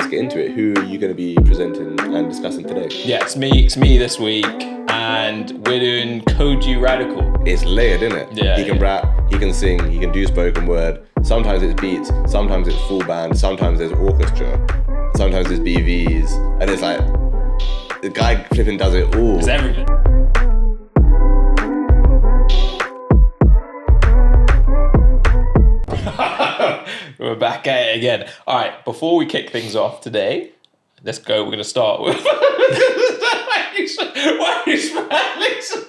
let's get into it. Who are you going to be presenting and discussing today? Yeah, it's me this week, and we're doing Kojey Radical. It's layered, isn't it? Yeah. He can rap, he can sing, he can do spoken word. Sometimes it's beats, sometimes it's full band, sometimes there's orchestra, sometimes there's BVs, and it's like the guy flipping does it all. It's everything. We're back at it again. All right, before we kick things off today, let's go. We're going to start with... Why are you smiling so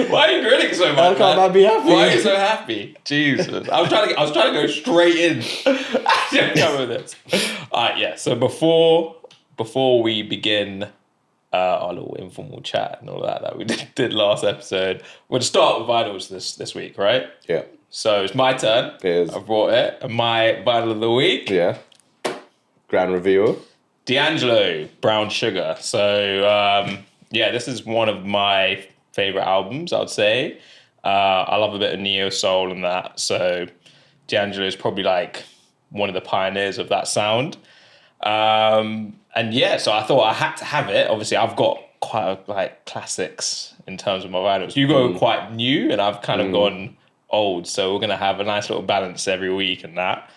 Why are you grinning so much? How can't I be happy? Why are you so happy? Jesus. I was trying to go straight in. I didn't cover this. All right, yeah. So before we begin our little informal chat and all that we did last episode, we're going to start with vinyls this week, right? Yeah. So it's my turn. It is. I brought it. And my vinyl of the week. Yeah. Grand reveal. D'Angelo, Brown Sugar. So, this is one of my favorite albums, I would say. I love a bit of neo soul and that. So D'Angelo is probably like one of the pioneers of that sound. So I thought I had to have it. Obviously, I've got quite like classics in terms of my vinyls. You go quite new, and I've kind of gone old. So we're gonna have a nice little balance every week and that.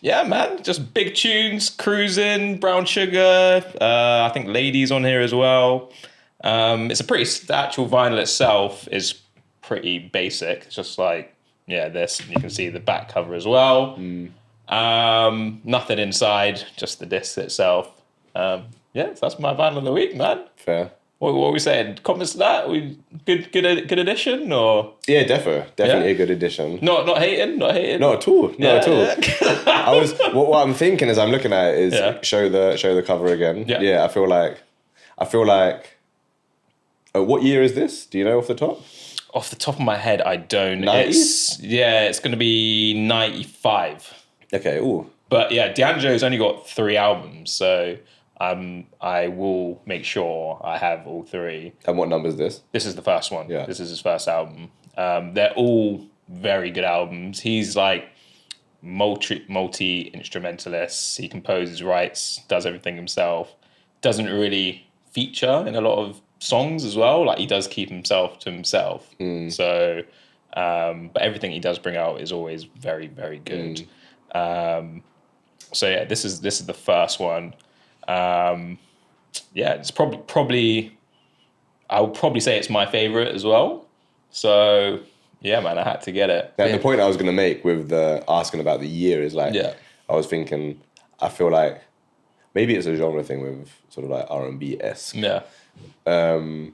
Yeah, man, just big tunes, cruising, Brown Sugar. I think Ladies on here as well. The actual vinyl itself is pretty basic. It's just like, this, and you can see the back cover as well. Nothing inside, just the disc itself. So that's my vinyl of the week, man. Fair. What are we saying? Comments to that? Good addition, or? Yeah, definitely a good addition. Not hating. Not at all. What I'm thinking as I'm looking at it is show the cover again. Yeah. I feel like. What year is this? Do you know off the top? Off the top of my head, I don't. 90s? It's going to be 95. Okay. Ooh. But D'Angelo's only got 3 albums, so. I will make sure I have all 3. And what number is this? This is the first one. Yeah. This is his first album. They're all very good albums. He's like multi-instrumentalist. He composes, writes, does everything himself. Doesn't really feature in a lot of songs as well. Like he does keep himself to himself. So, but everything he does bring out is always very, very good. This is the first one. It's probably I would probably say it's my favorite as well. So man, I had to get it. Now, the point I was going to make with the asking about the year is like, I was thinking, I feel like maybe it's a genre thing with sort of like R&B-esque. Yeah. But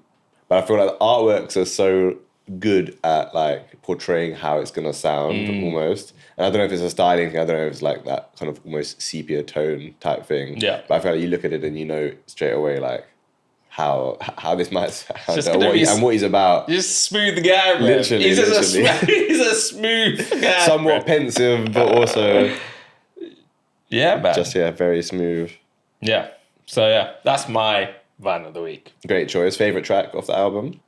I feel like the artworks are so good at like portraying how it's going to sound almost. And I don't know if it's a styling thing. I don't know if it's like that kind of almost sepia tone type thing. Yeah. But I feel like you look at it and you know straight away like how this might sound and what he's about. Just smooth guy, bro. Literally. He's a smooth guy. Somewhat pensive, but also man. Just very smooth. Yeah. So that's my vinyl of the week. Great choice. Favorite track off the album?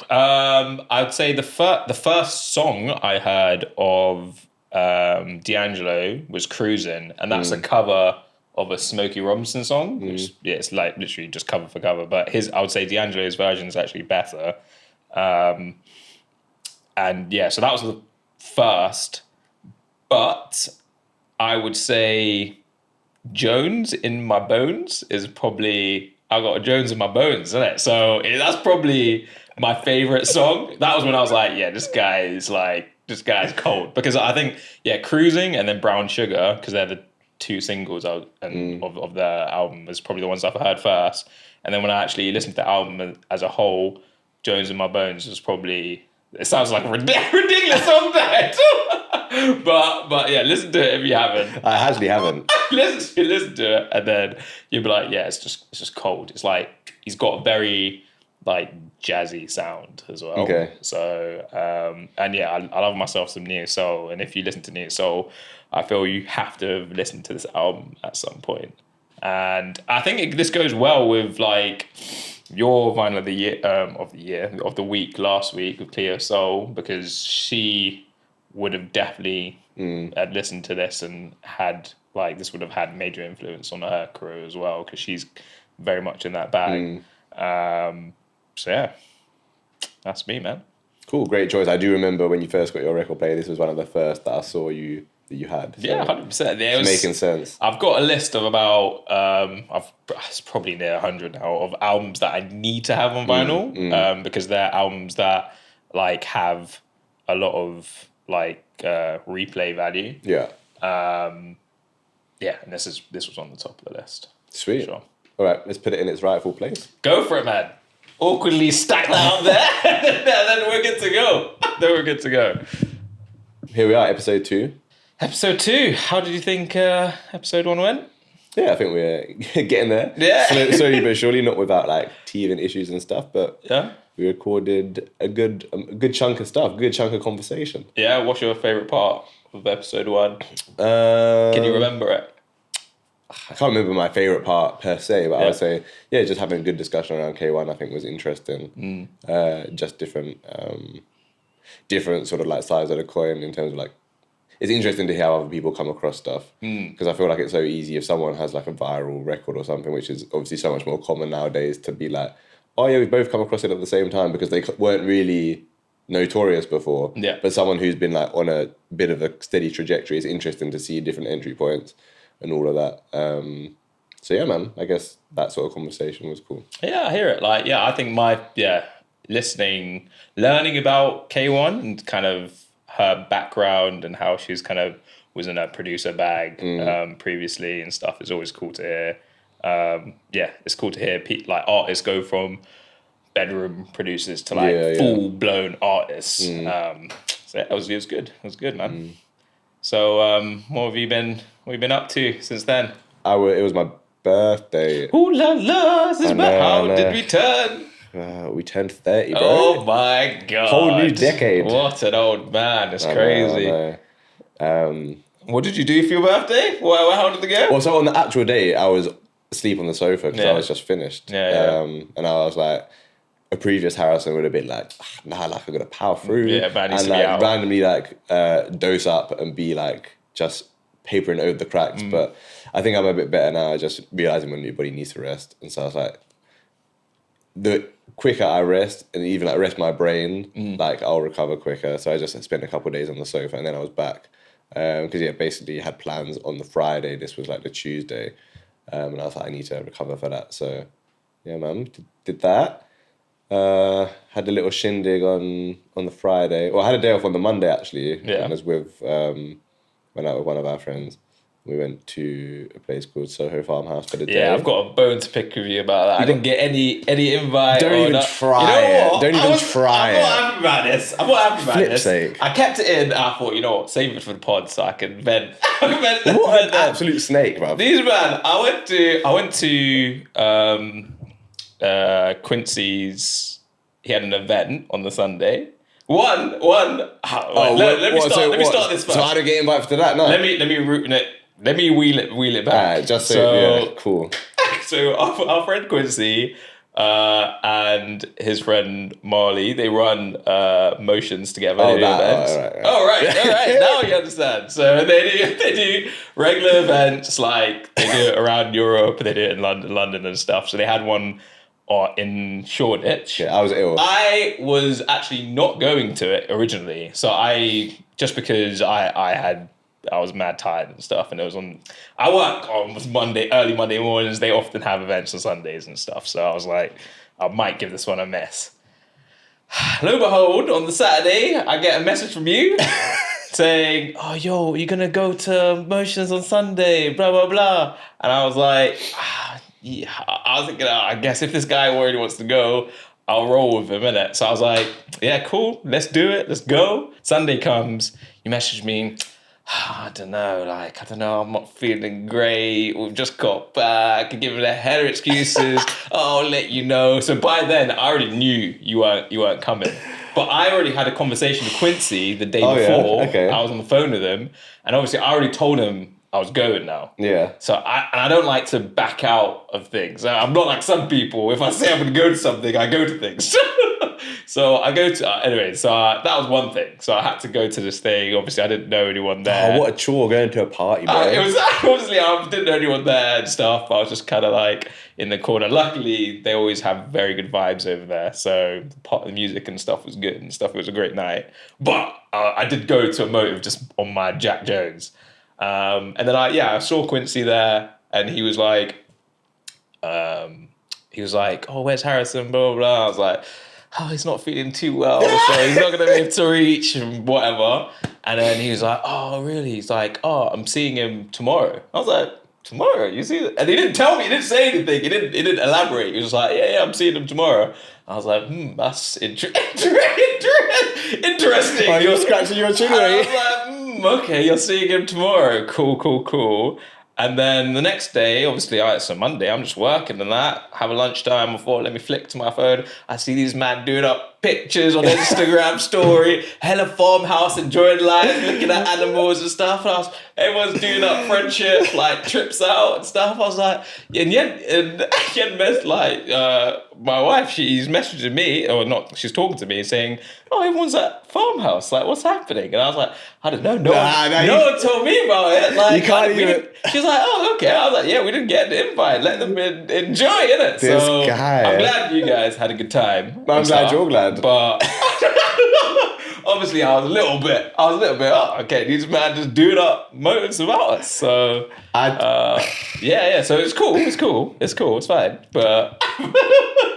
I'd say the first song I heard of D'Angelo was Cruising, and that's a cover of a Smokey Robinson song, which it's like literally just cover for cover, but I would say D'Angelo's version is actually better. So that was the first, but I would say Jones in My Bones is probably, I got a Jones in my bones, isn't it? So that's probably my favorite song. That was when I was like, this guy's cold. Because I think, Cruising and then Brown Sugar, because they're the 2 singles of the album, is probably the ones I've heard first. And then when I actually listened to the album as a whole, Jones in My Bones was probably, it sounds like a ridiculous song there. but listen to it if you haven't. I actually haven't. listen to it, and then you'll be like, it's just cold. It's like he's got a very like jazzy sound as well. Okay. So I love myself some neo soul, and if you listen to neo soul, I feel you have to have listened to this album at some point. And I think this goes well with like your vinyl of the week last week with Cleo Soul, because she would have definitely had listened to this and had like this would have had major influence on her career as well, because she's very much in that bag. So yeah, that's me, man. Cool, great choice. I do remember when you first got your record player, this was one of the first that I saw you had. So Yeah, 100%. it's making sense. I've got a list of about it's probably near 100 now of albums that I need to have on vinyl, because they're albums that like have a lot of like replay value. Yeah. Yeah, and this was on the top of the list. Sweet. Sure. All right, let's put it in its rightful place. Go for it, man. Awkwardly stack that up there, and then we're good to go. Here we are, episode 2. Episode 2. How did you think episode 1 went? Yeah, I think we're getting there. Yeah. Slowly but surely, not without like teething issues and stuff, but Yeah. we recorded a good chunk of stuff, good chunk of conversation. Yeah. What's your favourite part of episode 1? Can Can you remember it? I can't remember my favourite part per se, but I would say, yeah, just having a good discussion around K1 I think was interesting. Just different sort of like sides of the coin in terms of like, it's interesting to hear how other people come across stuff, because I feel like it's so easy if someone has like a viral record or something, which is obviously so much more common nowadays, to be like, oh yeah, we've both come across it at the same time, because they weren't really notorious before. Yeah. But someone who's been like on a bit of a steady trajectory, it's interesting to see different entry points and all of that. So yeah, man, I guess that sort of conversation was cool. Yeah, I hear it. Like, yeah, I think learning about K1 and kind of her background and how she's kind of was in a producer bag previously and stuff is always cool to hear. Yeah, it's cool to hear like artists go from bedroom producers to like full blown artists. So yeah, it was good. It was good, man. So what have you been up to since then? It was my birthday. Ooh la la! How did we turn? We turned 30, bro. Oh my god! Whole new decade. What an old man! It's crazy. I know. What did you do for your birthday? How did it go? Well, so on the actual day, I was asleep on the sofa because I was just finished. And I was like, a previous Harrison would have been like, nah, like I'm gonna power through. Yeah, man, needs and to be like out. randomly like dose up and be like just papering over the cracks. But I think I'm a bit better now, just realizing when your body needs to rest. And so I was like, the quicker I rest and even like rest my brain, like I'll recover quicker. So I just spent a couple of days on the sofa and then I was back. Because basically had plans on the Friday. This was like the Tuesday. And I was like, I need to recover for that. So yeah, man, did that. Had a little shindig on the Friday. Well, I had a day off on the Monday actually. Yeah. And I was went out with one of our friends. We went to a place called Soho Farmhouse for the day. Yeah, I've got a bone to pick with you about that. I didn't get any invite. Don't even try it. Don't even try it. I'm not happy about this. Flip's sake. I kept it in. I thought, you know what, save it for the pod so I can vent. What an absolute snake, bro. These man, I went to Quincy's. He had an event on the Sunday. Let me start this first. So how do I get invited to that? No. Let me wheel it back. Just so yeah, cool. So our friend Quincy and his friend Marley, they run motions together. Oh, they do events. All right. Now you understand. So they do regular events, like they do it around Europe, they do it in London and stuff. So they had one in Shoreditch. Yeah, I was ill. I was actually not going to it originally. So because I was mad tired and stuff, and I work on early Monday mornings. They often have events on Sundays and stuff. So I was like, I might give this one a miss. Lo and behold, on the Saturday, I get a message from you saying, oh, yo, you're going to go to Motions on Sunday, blah, blah, blah. And I was like, yeah. I was thinking, I guess if this guy already wants to go, I'll roll with him, innit? So I was like, yeah, cool, let's do it, let's go. Sunday comes, you message me, I don't know, I'm not feeling great, we've just got back, and giving a head of excuses, I'll let you know. So by then, I already knew you weren't coming. But I already had a conversation with Quincy the day before. Yeah? Okay. I was on the phone with him, and obviously I already told him I was going now. Yeah. So I don't like to back out of things. I'm not like some people. If I say I'm going to go to something, I go to things. So I go to anyway. So that was one thing. So I had to go to this thing. Obviously, I didn't know anyone there. Oh, what a chore going to a party, bro. It was obviously I didn't know anyone there and stuff. I was just kind of like in the corner. Luckily, they always have very good vibes over there. So the music and stuff was good and stuff. It was a great night. But I did go to a motive just on my Jack Jones. And then I saw Quincy there, and he was like, oh, where's Harrison? Blah, blah, blah. I was like, oh, he's not feeling too well, so he's not going to be able to reach and whatever. And then he was like, oh, really? He's like, oh, I'm seeing him tomorrow. I was like, tomorrow? You see that? And he didn't tell me. He didn't say anything. He didn't elaborate. He was just like, yeah, I'm seeing him tomorrow. I was like, that's interesting. Oh, you're scratching your chin, I was like, okay, you're seeing him tomorrow. Cool. And then the next day, obviously, it's a Monday, I'm just working and that. Have a lunchtime. I thought, let me flick to my phone. I see these man doing up pictures on Instagram story, hella farmhouse, enjoying life, looking at animals and stuff. And everyone's doing up friendship, like trips out and stuff. I was like, my wife, she's messaging me, or not, she's talking to me saying, oh, everyone's at farmhouse. Like, what's happening? And I was like, I don't know. No one told me about it. Like, you can't even. She's like, oh, okay. I was like, yeah, we didn't get the invite. Let them enjoy, innit? This guy. I'm glad you guys had a good time. I'm glad you're glad. But obviously, I was a little bit, oh, okay, these men just doing up motives about us. So, yeah. So it's cool. It's fine. But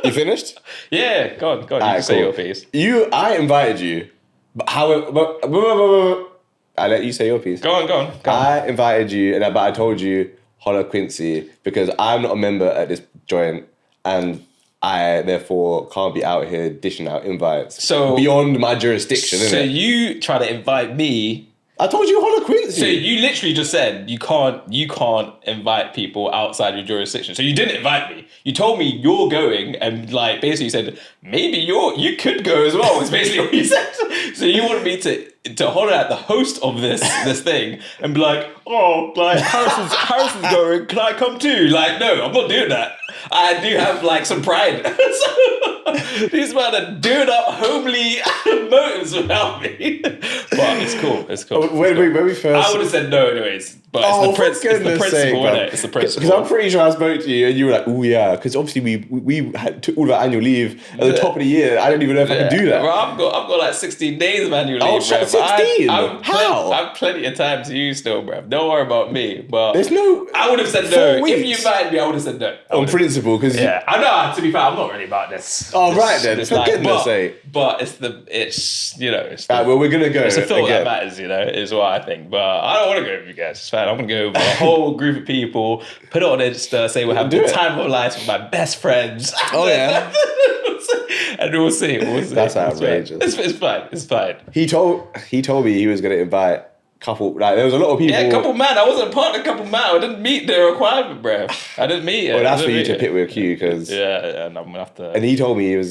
you finished? Yeah, go on. You can say your piece. I invited you. But I let you say your piece. Go on. I invited you, but I told you, holler Quincy, because I'm not a member at this joint, and I therefore can't be out here dishing out invites. So beyond my jurisdiction, so innit? you try to invite me. I told you holler Quincy. So you literally just said you can't invite people outside your jurisdiction. So you didn't invite me. You told me you're going, and like basically you said maybe you could go as well. Is basically what you said. So you wanted me to holler at the host of this thing and be like, oh, like Harrison's going. Can I come too? Like, no, I'm not doing that. I do have like some pride. So, these men are doing up homely motives without me. But it's cool. When we first, I would have said no anyways. But it's the principle, isn't it? It's the principle. Because I'm pretty sure I spoke to you and you were like, oh yeah, because obviously we took all of our annual leave at the top of the year. I don't even know if I can do that. Bro, I've got like 16 days of annual leave. 16? How? I have plenty of time to use still, bro. Don't worry about me. But there's no. I would have said no. If you invited me, I would have said no. On principle, because I know. To be fair, I'm not really about this. Oh, right then. For goodness sake. But it's right, well, we're gonna go. It's the thought that matters, is what I think. But I don't want to go with you guys. It's fine. I'm gonna go with a whole group of people. Put it on Insta. Say we're having the time of our lives with my best friends. Oh yeah. And we'll see. That's outrageous. It's fine. He told me he was gonna invite couple. Like there was a lot of people. Yeah, couple man. I wasn't part of couple man. I didn't meet the requirement, bro. I didn't meet it. Well, that's for you to pick with Q, because and I'm gonna have to. And he told me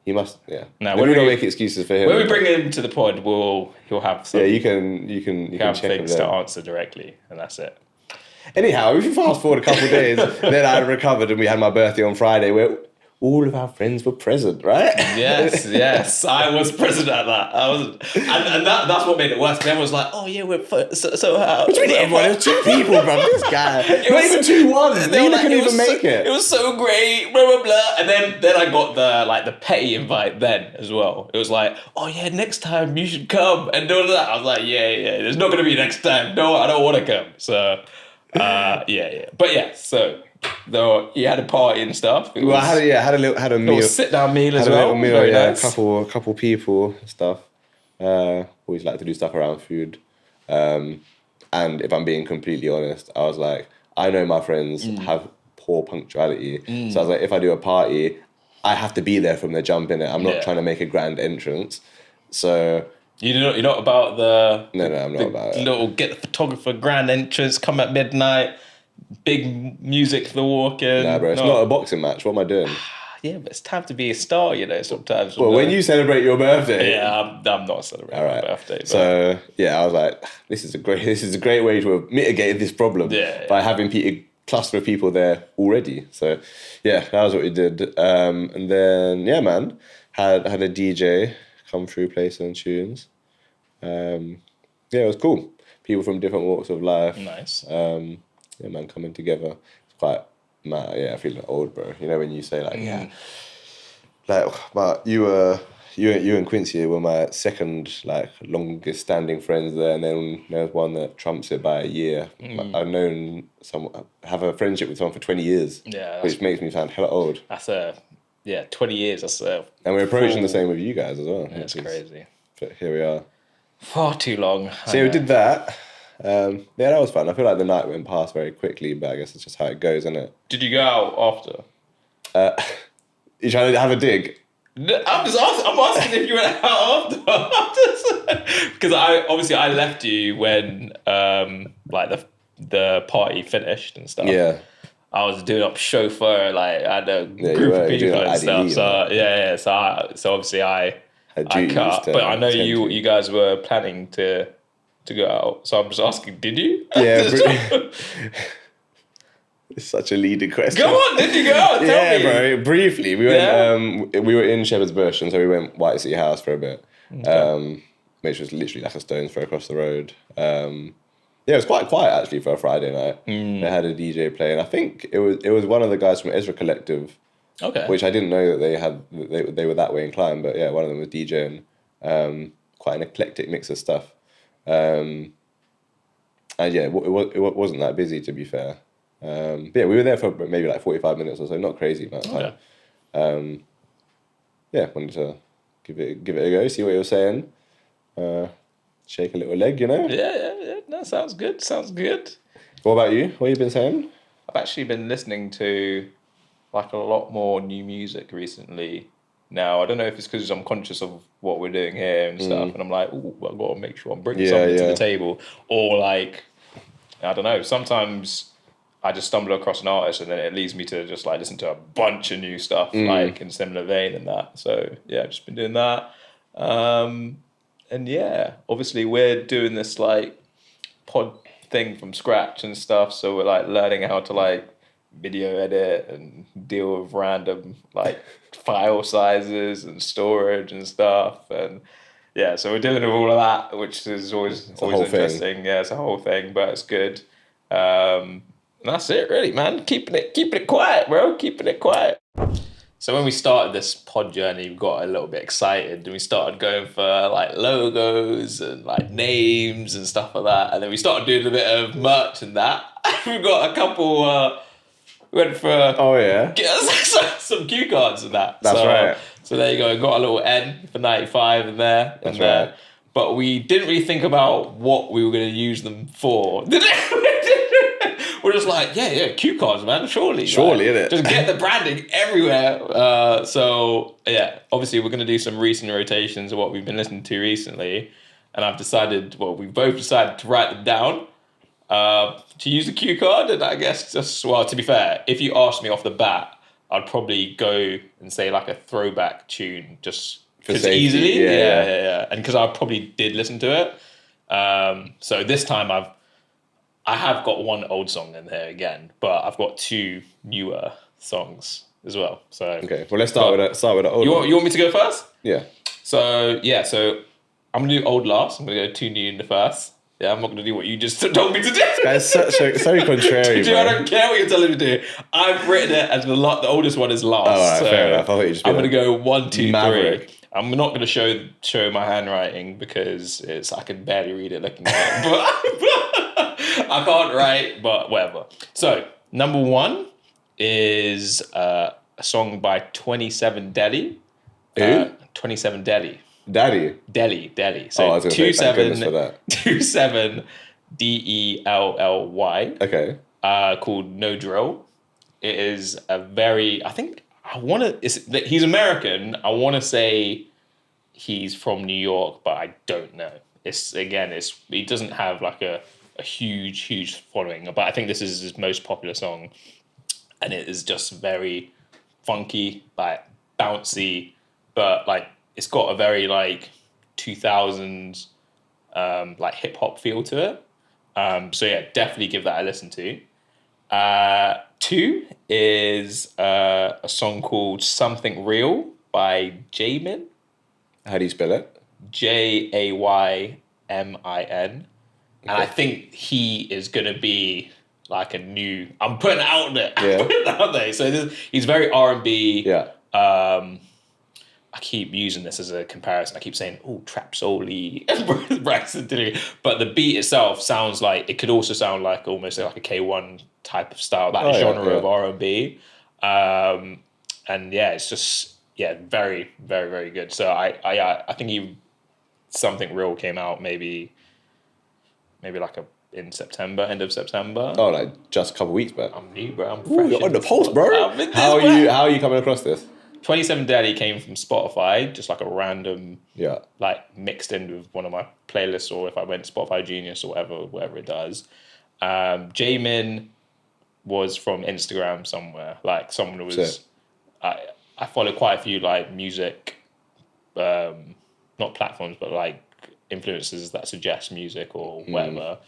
he must. Yeah. No, we don't make excuses for him. When we bring him to the pod, he'll have some. Yeah, you can have check things to answer directly, and that's it. Anyhow, if you fast forward a couple of days, then I recovered and we had my birthday on Friday where all of our friends were present, right? Yes, I was present at that. And that's what made it worse. Everyone was like, "Oh yeah, we're so how?" What do you mean everyone? It was 2 people, bro. This guy, not even 2-1. They couldn't even make it. It was so great, blah blah blah. And then I got the petty invite then as well. It was like, "Oh yeah, next time you should come," and all that. I was like, "Yeah, there's not gonna be next time. No, I don't want to come." So, yeah. But yeah, so. Though he had a party and stuff. I had a meal. It was a sit-down meal as well. Had a little meal, very nice. A couple people and stuff. Always like to do stuff around food. And if I'm being completely honest, I was like, I know my friends have poor punctuality. So I was like, if I do a party, I have to be there from the jump, innit? I'm not trying to make a grand entrance. So... You're not about the... No, I'm not about it. Little get the photographer grand entrance, come at midnight... Big music for the walk-in. Nah, bro, it's not a boxing match. What am I doing? Yeah, but it's time to be a star, sometimes. Well, when you celebrate your birthday... Yeah, I'm not celebrating my birthday. But... So, yeah, I was like, this is a great way to have mitigated this problem by having a cluster of people there already. So, yeah, that was what we did. And then, yeah, man, had a DJ come through, play some tunes. Yeah, it was cool. People from different walks of life. Nice. Yeah, man, coming together. It's quite mad. Yeah, I feel like old, bro. You know when you say like, yeah, like, but you and Quincy were my second like longest standing friends there, and then there was one that trumps it by a year. I've known have a friendship with someone for 20 years. Yeah, which makes me sound hella old. That's 20 years. That's and we're approaching the same with you guys as well. That's crazy. But here we are. Far too long. So yeah, we did that. Yeah, that was fun. I feel like the night went past very quickly, but I guess it's just how it goes, isn't it? Did you go out after? You trying to have a dig? I'm asking if you went out after. Because I left you when like the party finished and stuff. Yeah. I was doing up chauffeur, like I had a group of people and stuff. So so obviously I cut, but I know you guys were planning to go out. So I'm just asking, did you? Yeah. It's such a leading question. Go on, did you go out? Tell me. Bro. Briefly, we went. We were in Shepherd's Bush, and so we went White City House for a bit, which was literally like a stone's throw across the road. Yeah, it was quite quiet actually for a Friday night. They had a DJ playing. I think it was one of the guys from Ezra Collective. Okay. Which I didn't know that they were that way inclined, but yeah, one of them was DJing. Quite an eclectic mix of stuff. And yeah, it wasn't that busy, to be fair. But yeah, we were there for maybe like 45 minutes or so, not crazy amount of time. Yeah, wanted to give it a go, see what you were saying. Shake a little leg, you know? Yeah. That sounds good. What about you? What have you been saying? I've actually been listening to like a lot more new music recently. Now, I don't know if it's because I'm conscious of what we're doing here and stuff, and I'm like, oh, I've got to make sure I'm bringing something to the table. Or like, I don't know, sometimes I just stumble across an artist and then it leads me to just like listen to a bunch of new stuff, like in similar vein and that. So yeah, I've just been doing that. And yeah, obviously we're doing this like pod thing from scratch and stuff. So we're like learning how to like video edit and deal with random like file sizes and storage and stuff. And yeah, so we're dealing with all of that, which is always interesting. Thing. Yeah, it's a whole thing, but it's good. And that's it really, man. Keeping it quiet, bro. Keeping it quiet. So when we started this pod journey, we got a little bit excited and we started going for like logos and like names and stuff like that. And then we started doing a bit of merch and that. We got a couple, we went for some cue cards and that. That's right. So there you go. Got a little N for 95 in there. That's right. But we didn't really think about what we were going to use them for. We're just like, yeah, cue cards, man. Surely, innit? Just get the branding everywhere. So yeah, obviously we're gonna do some recent rotations of what we've been listening to recently, and we've both decided to write them down to use the cue card. And I guess to be fair, if you asked me off the bat, I'd probably go and say like a throwback tune, just because easily, yeah, and because I probably did listen to it. So this time I have got one old song in there again, but I've got two newer songs as well. So okay, well let's start with the old. You want me to go first? Yeah. So I'm gonna do old last. I'm gonna go two new in the first. Yeah, I'm not gonna do what you just told me to do. That's so contrary. I don't care what you're telling me to do. I've written it as the oldest one is last. Oh, right, so fair enough. I thought you just. I'm gonna go 1, 2, Maverick. 3. I'm not gonna show my handwriting because I can barely read it looking at it. But I can't write, but whatever. So, number 1 is a song by 27 Delhi. Who? 27 Delhi. Delhi. So, I was gonna say, thank goodness for that. 27 DELLY. Okay. Called No Drill. It is a very, he's American. I want to say he's from New York, but I don't know. He doesn't have like a huge following, but I think this is his most popular song, and it is just very funky, like bouncy, but like it's got a very like 2000s like hip hop feel to it. So yeah, definitely give that a listen to. 2 is a song called Something Real by Jamin. How do you spell it? Jaymin. And I think he is going to be like a new... I'm putting it out there. Yeah. I'm putting it out there. So he's very R&B. Yeah. I keep using this as a comparison. I keep saying, oh, trap soul-y, Braxton Tilly. But the beat itself sounds like... It could also sound like almost like a K1 type of style, that genre of R&B. And yeah, it's just... Yeah, very, very, very good. So I think Something Real came out maybe like in September, end of September. Oh, like just a couple of weeks back. I'm new, bro. I'm Ooh, fresh. you're on the pulse, bro. How are you coming across this? 27 Daddy came from Spotify, just like a random, Yeah, like mixed in with one of my playlists, or if I went Spotify Genius or whatever it does. Jamin was from Instagram somewhere. Like someone was... I follow quite a few like music, not platforms, but like influencers that suggest music or whatever.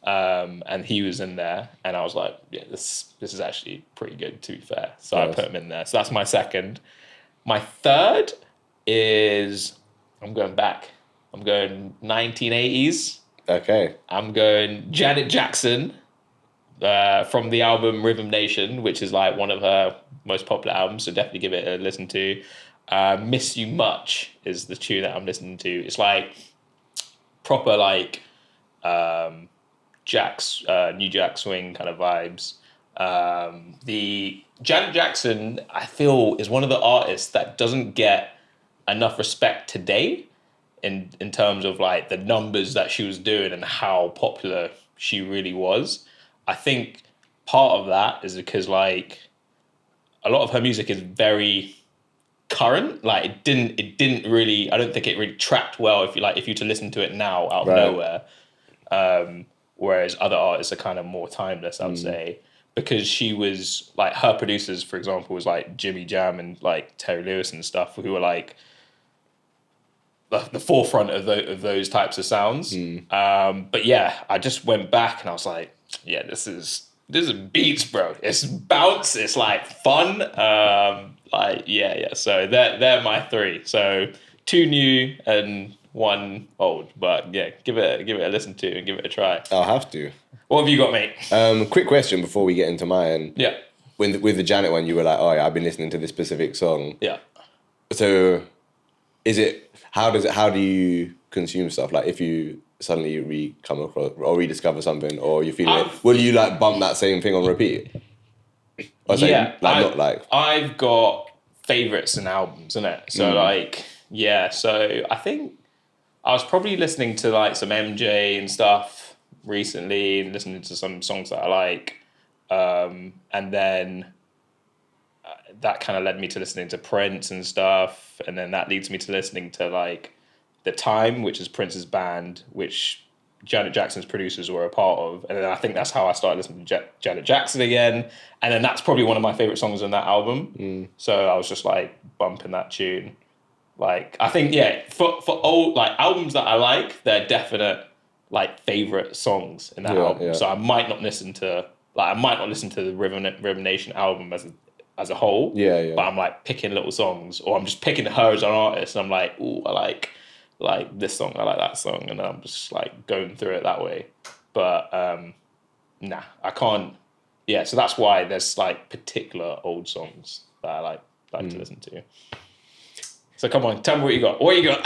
And he was in there, and I was like, yeah, this is actually pretty good, to be fair. So I put him in there. So that's my second. My third is, I'm going back. I'm going 1980s. Okay. I'm going Janet Jackson from the album Rhythm Nation, which is like one of her most popular albums, so definitely give it a listen to. Miss You Much is the tune that I'm listening to. It's like proper like New Jack Swing kind of vibes. The Janet Jackson, I feel, is one of the artists that doesn't get enough respect today in terms of like the numbers that she was doing and how popular she really was. I think part of that is because like a lot of her music is very current. Like it didn't really, I don't think it really tracked well if you to listen to it now out of nowhere. Whereas other artists are kind of more timeless, I would say, because she was like, her producers, for example, was like Jimmy Jam and like Terry Lewis and stuff, who were like the forefront of those types of sounds. But yeah, I just went back and I was like, yeah, this is beats, bro. It's bounce. It's like fun. So they're my three. So 2 new and 1 old. But yeah, give it a listen to and give it a try. I'll have to. What have you got, mate? Quick question before we get into mine. Yeah. With the Janet one, you were like, oh yeah, I've been listening to this specific song. Yeah. So how do you consume stuff? Like if you suddenly come across or rediscover something, or you feel will you like bump that same thing on repeat? Or I've got favorites and albums, innit? So so I think I was probably listening to like some MJ and stuff recently and listening to some songs that I like. And then that kind of led me to listening to Prince and stuff. And then that leads me to listening to like The Time, which is Prince's band, which Janet Jackson's producers were a part of. And then I think that's how I started listening to Janet Jackson again. And then that's probably one of my favorite songs on that album. So I was just like bumping that tune. Like, I think, yeah, for old, like albums that I like, they're definite like favorite songs in that album. Yeah. So I might not listen to the Rhythm Nation album as a whole. Yeah. But I'm like picking little songs, or I'm just picking her as an artist, and I'm like, ooh, I like this song, I like that song, and then I'm just like going through it that way. But I can't. Yeah, so that's why there's like particular old songs that I like to listen to. So come on, tell me what you got. What you got?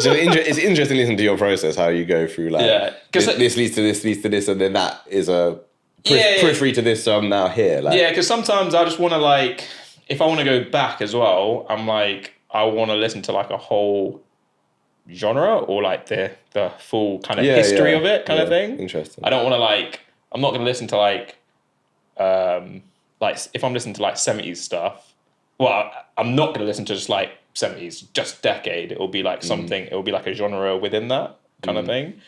So it's interesting listening to your process, how you go through like this leads to this, and then that is a periphery to this. So I'm now here. Like. Yeah, because sometimes I just want to like, if I want to go back as well, I'm like, I want to listen to like a whole genre or like the full kind of history of it kind of thing. Interesting. I don't want to like, I'm not going to listen to like if I'm listening to like 70s stuff, well, I'm not going to listen to just like 70s, just decade. It will be like something, it will be like a genre within that kind of thing.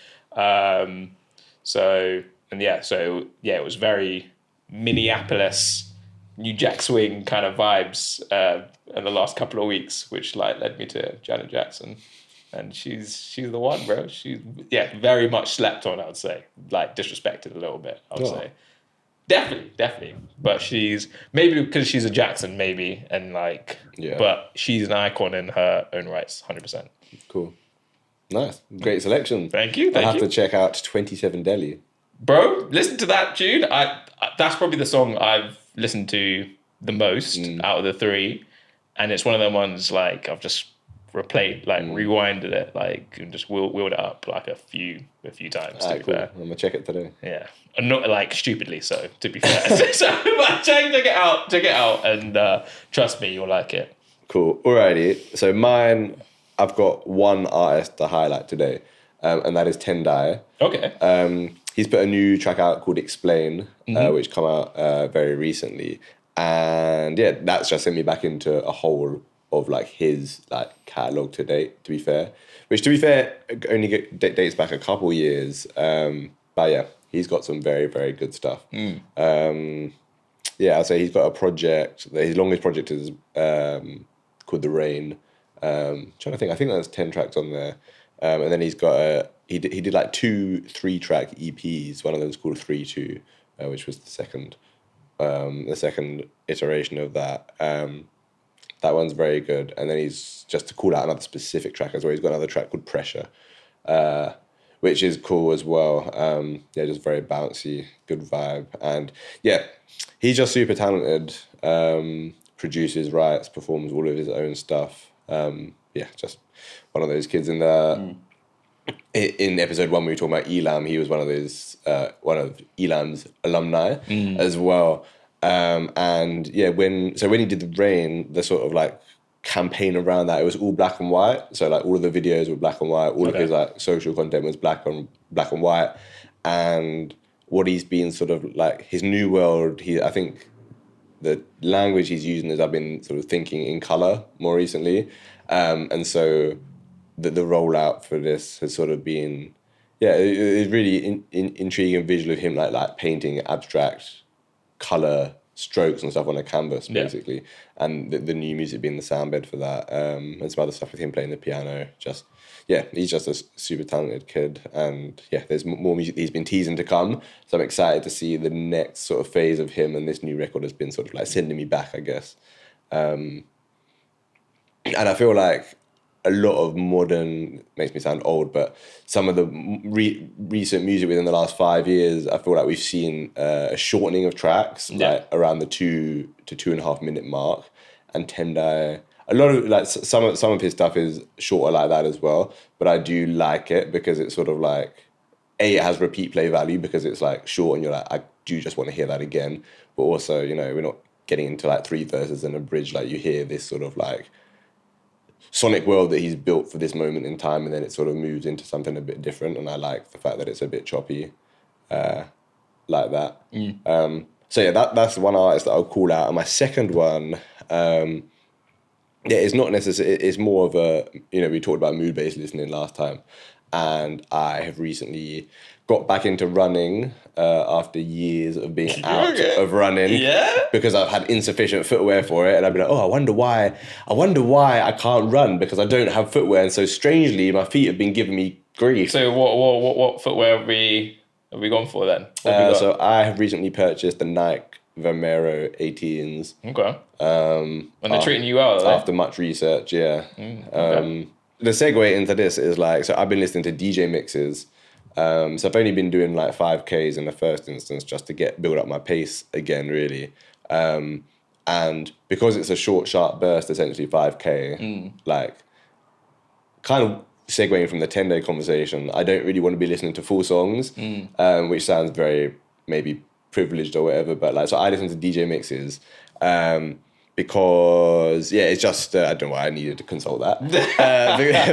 So it was very Minneapolis, New Jack Swing kind of vibes in the last couple of weeks, which like led me to Janet Jackson. And she's the one, bro. She's very much slept on, I would say. Like disrespected a little bit, I would say. Definitely. But she's maybe because she's a Jackson, maybe, and like, but she's an icon in her own rights, 100%. Cool, nice, great selection. Thank you. I'll have to check out 27 Delhi. Bro, listen to that tune. That's probably the song I've listened to the most out of the three, and it's one of them ones like I've just replayed, like rewinded it, like and just wheeled it up like a few times. To be fair, I'm gonna check it today. Yeah, and not like stupidly. So to be fair, so like, check it out, and trust me, you'll like it. Cool. Alrighty. So mine, I've got one artist to highlight today, and that is Tendai. Okay. He's put a new track out called Explain, which come out very recently. And yeah, that's just sent me back into a whole of like his like catalogue to date, to be fair. Which to be fair, only dates back a couple years. But yeah, he's got some very, very good stuff. Yeah, I'll say he's got a project, his longest project is called The Rain. Trying to think, I think there's 10 tracks on there. And then he's got he did like 2 3-track EPs. One of them is called 3-2, which was the second iteration of that. That one's very good. And then he's just to call out another specific track as well. He's got another track called Pressure, which is cool as well. Yeah, just very bouncy, good vibe, and yeah, he's just super talented. Produces, writes, performs all of his own stuff. Yeah, just one of those kids in the. In episode 1, we were talking about Elam. He was one of one of Elam's alumni as well. And yeah, when he did The Rain, the sort of like campaign around that, it was all black and white. So like all of the videos were black and white. All of his like social content was black and white. And what he's been sort of like his new world. I think the language he's using is I've been sort of thinking in color more recently, and so. The rollout for this has sort of been, it's really intriguing visual of him like painting abstract color strokes and stuff on a canvas basically, and the new music being the sound bed for that, and some other stuff with him playing the piano. He's just a super talented kid, and yeah, there's more music that he's been teasing to come. So I'm excited to see the next sort of phase of him, and this new record has been sort of like sending me back, I guess, and I feel like. A lot of modern, makes me sound old, but some of the recent music within the last 5 years, I feel like we've seen a shortening of tracks, like around the 2 to 2.5 minute mark. And Tendai, a lot of like some of his stuff is shorter like that as well. But I do like it because it's sort of like it has repeat play value because it's like short and you're like, I do just want to hear that again. But also, we're not getting into like 3 verses and a bridge. Like you hear this sort of like sonic world that he's built for this moment in time, and then it sort of moves into something a bit different, and I like the fact that it's a bit choppy like that. So yeah, that's one artist that I'll call out. And my second one, it's not necessarily, it's more of a, we talked about mood-based listening last time, and I have recently got back into running after years of being out of running because I've had insufficient footwear for it, and I've been like, I wonder why I can't run because I don't have footwear, and so strangely my feet have been giving me grief. So what footwear have we gone for then? So I have recently purchased the Nike Vomero 18s. Okay. And they're treating you well, after much research, yeah. Okay. The segue into this is like, so I've been listening to DJ mixes. So I've only been doing like 5Ks in the first instance just to build up my pace again, really. And because it's a short, sharp burst, essentially 5K, like kind of segueing from the 10-day conversation, I don't really want to be listening to full songs, which sounds very maybe privileged or whatever. But like, so I listen to DJ mixes. Because it's just I don't know why I needed to consult that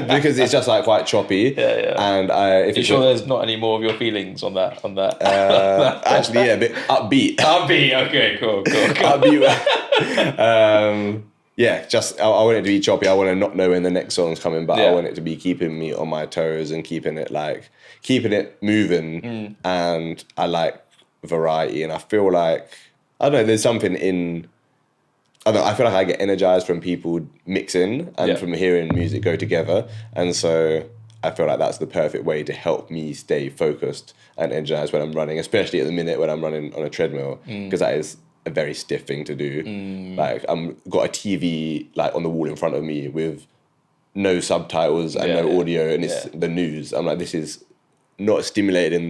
because it's just like quite choppy. And if you're sure there's not any more of your feelings on that. Actually, a bit upbeat. Okay, cool. Upbeat. Just I want it to be choppy. I want to not know when the next song's coming, but I want it to be keeping me on my toes and keeping it moving. And I like variety, and I feel like I don't know. There's something in. I feel like I get energized from people mixing and from hearing music go together. And so I feel like that's the perfect way to help me stay focused and energized when I'm running, especially at the minute when I'm running on a treadmill, because that is a very stiff thing to do. Like I'm got a TV like on the wall in front of me with no subtitles and no audio, and it's the news. I'm like, this is not stimulated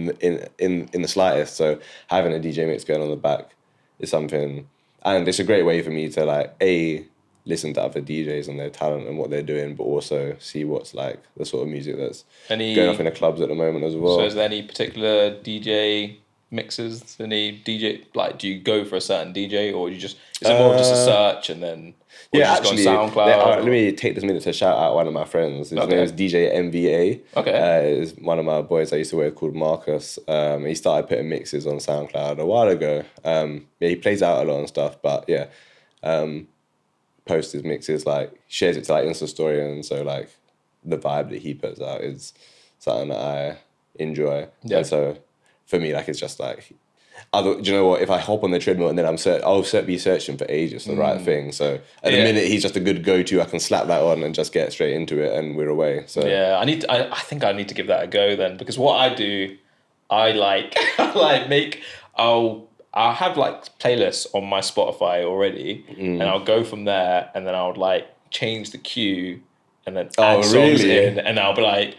in the slightest. So having a DJ mix going on the back is something, and it's a great way for me to like listen to other DJs and their talent and what they're doing, but also see what's like the sort of music that's going off in the clubs at the moment as well. So is there any particular DJ mixes? Any DJ, like, do you go for a certain DJ, or you just, is it more of just a search and then actually, go on SoundCloud? let me take this minute to shout out one of my friends. His name is DJ MVA. Is one of my boys I used to work called Marcus. He started putting mixes on SoundCloud a while ago. He plays out a lot and stuff, but posts his mixes, like shares it to like Insta story, and so like the vibe that he puts out is something that I enjoy. Yeah. And so for me, like it's just like, do you know what? If I hop on the treadmill and then I'll be searching for ages for the right thing. So at the minute, he's just a good go-to. I can slap that on and just get straight into it, and we're away. So yeah, I think I need to give that a go then, because what I do, I I'll have like playlists on my Spotify already, and I'll go from there, and then I would like change the queue, and then add songs in, and I'll be like,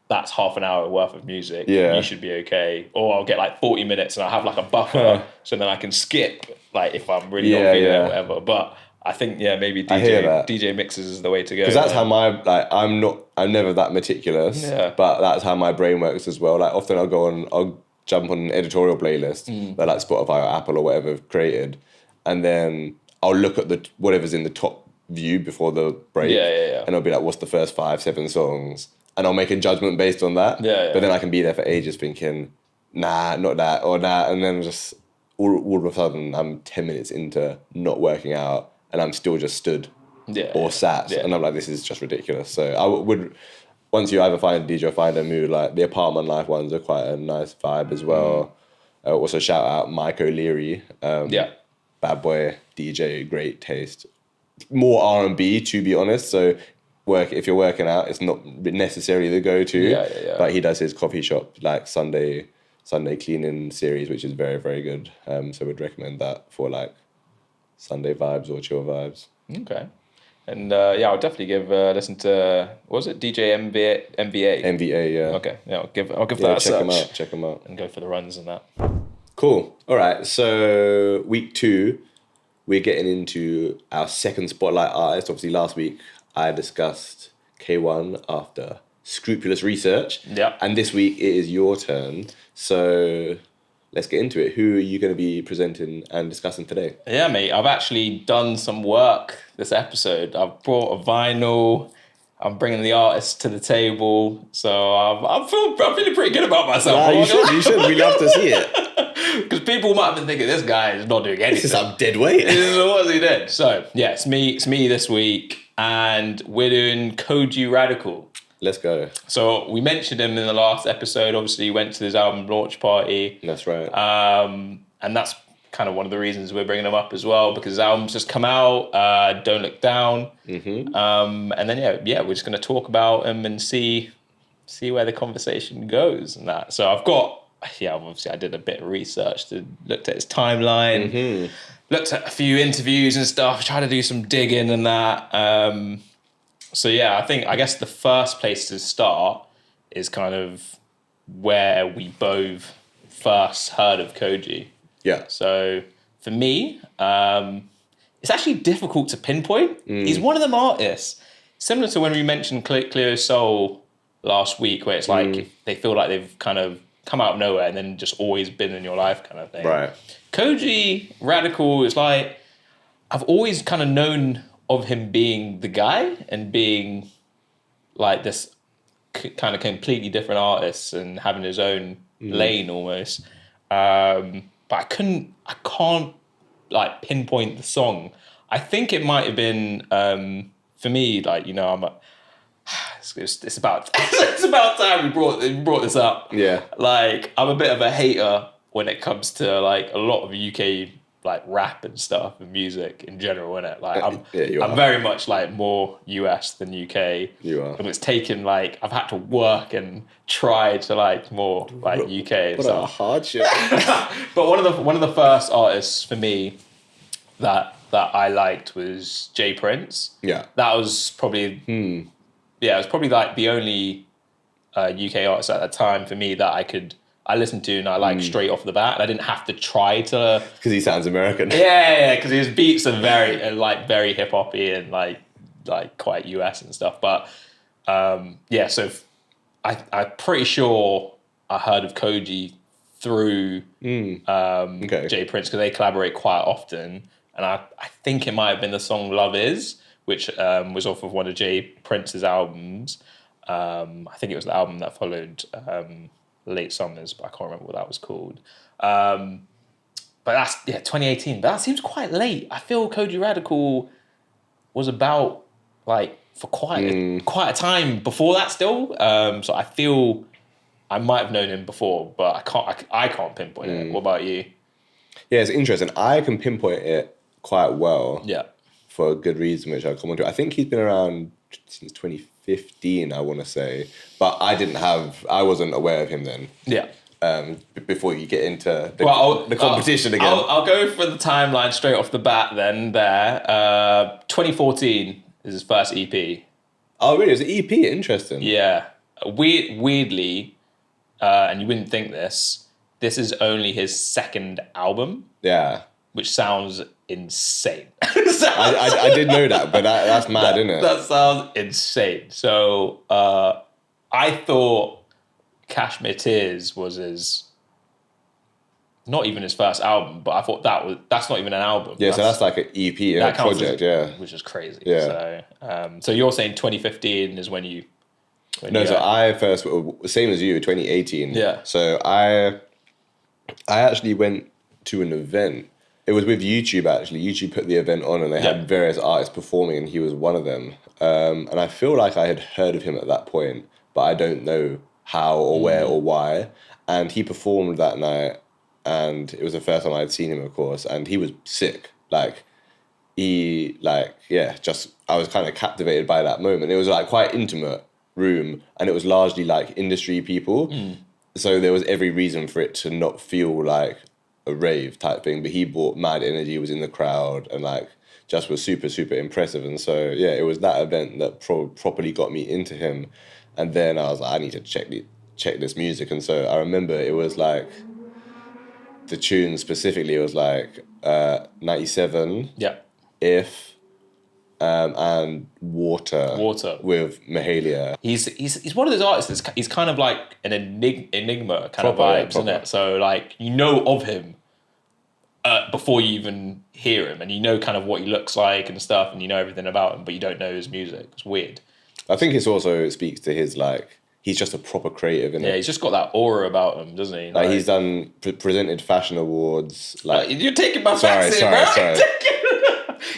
that's half an hour worth of music. Yeah. You should be okay. Or I'll get like 40 minutes and I'll have like a buffer, so then I can skip like if I'm really not feeling it or whatever. But I think maybe DJ mixes is the way to go. Because that's how I'm never that meticulous. Yeah. But that's how my brain works as well. Like often I'll jump on an editorial playlist that like Spotify or Apple or whatever have created, and then I'll look at whatever's in the top view before the break. And I'll be like, what's the first 5-7 songs? And I'll make a judgment based on that. But then I can be there for ages thinking, nah, not that, or that. And then just all of a sudden, I'm 10 minutes into not working out, and I'm still just stood or sat. And I'm like, this is just ridiculous. So I would, once you either find a DJ or find a mood, like the Apartment Life ones are quite a nice vibe as well. Also shout out Mike O'Leary. Bad boy DJ, great taste. More R&B, to be honest. So if you're working out, it's not necessarily the go-to. But he does his coffee shop like Sunday cleaning series, which is very, very good. So we'd recommend that for like Sunday vibes or chill vibes. Okay. And I'll definitely give listen to, what was it, DJ MVA? MVA, yeah. Okay, I'll give that a search. Check him out. And go for the runs and that. Cool. All right, so week 2, we're getting into our second spotlight artist. Obviously last week I discussed K1 after scrupulous research. Yeah. And this week it is your turn. So let's get into it. Who are you going to be presenting and discussing today? Yeah, mate. I've actually done some work this episode. I've brought a vinyl. I'm bringing the artist to the table. So I'm feeling pretty good about myself. You should. We love to see it. Because people might have been thinking, this guy is not doing anything. This is some dead weight. What's he doing? So, yeah, it's me this week. And we're doing Kojey Radical. Let's go. So we mentioned him in the last episode. Obviously, he went to his album launch party. That's right. And that's kind of one of the reasons we're bringing him up as well, because his album's just come out, Don't Look Down. Mm-hmm. And then, we're just going to talk about him and see where the conversation goes and that. So I've got, obviously I did a bit of research, looked at his timeline, looked at a few interviews and stuff, tried to do some digging and that. I guess the first place to start is kind of where we both first heard of Kojey. Yeah. So for me, it's actually difficult to pinpoint. He's one of them artists, similar to when we mentioned Cleo Soul last week, where it's like they feel like they've kind of come out of nowhere and then just always been in your life kind of thing. Right. Kojey Radical is like, I've always kind of known of him being the guy and being like this kind of completely different artist and having his own lane almost. But I can't like pinpoint the song. I think it might have been, for me, like, it's about time we brought this up. Yeah. Like, I'm a bit of a hater when it comes to like a lot of UK like rap and stuff and music in general, innit? Like you I'm are. very much like more US than UK. You are. And it's taken like I've had to work and try to like more like UK and What a stuff. hardship. But one of the first artists for me that I liked was Jay Prince. Yeah. That was probably it was probably like the only UK artist at that time for me that I listened to and I liked straight off the bat. And I didn't have to try to. Because he sounds American. Yeah, because his beats are very hip hoppy and like quite US and stuff. But so I'm pretty sure I heard of Kojey through Jay Prince because they collaborate quite often. And I think it might have been the song Love Is, which was off of one of Jay Prince's albums. I think it was the album that followed Late Summers, but I can't remember what that was called. But that's 2018. But that seems quite late. I feel Kojey Radical was about like for quite a time before that still. So I feel I might have known him before, but I can't pinpoint it. What about you? Yeah, it's interesting. I can pinpoint it quite well. Yeah. For a good reason, which I'll come on to. I think he's been around since 2015, I want to say. But I wasn't aware of him then. Yeah. Before you get into the competition again. I'll go for the timeline straight off the bat then there. 2014 is his first EP. Oh, really? It was an EP? Interesting. Yeah. Weirdly, and you wouldn't think this is only his second album. Yeah. Which sounds insane. I did know that, but that's mad, isn't it? That sounds insane. So I thought Cashmere Tears was not even his first album, but I thought that's not even an album. Yeah, so that's like an EP, a project, which is crazy. Yeah. So you're saying 2015 is when you. So I first, same as you, 2018. Yeah. So I actually went to an event. It was with YouTube, actually. YouTube put the event on and they had various artists performing and he was one of them. And I feel like I had heard of him at that point, but I don't know how or where or why. And he performed that night and it was the first time I'd seen him, of course. And he was sick. I was kind of captivated by that moment. It was like quite intimate room and it was largely like industry people. So there was every reason for it to not feel like a rave type thing, but he brought mad energy, was in the crowd and like just was super, super impressive. And so, yeah, it was that event that properly got me into him. And then I was like, I need to check this music. And so I remember it was like, the tune specifically, it was like 97, If, and Water with Mahalia. He's one of those artists he's kind of like an enigma kind of vibes, isn't it? So like you know of him before you even hear him and you know kind of what he looks like and stuff and you know everything about him, but you don't know his music. It's weird. I think it speaks to his like, he's just a proper creative, isn't Yeah, he's just got that aura about him, doesn't he? Like he's done presented fashion awards. Like you're taking my facts in, bro.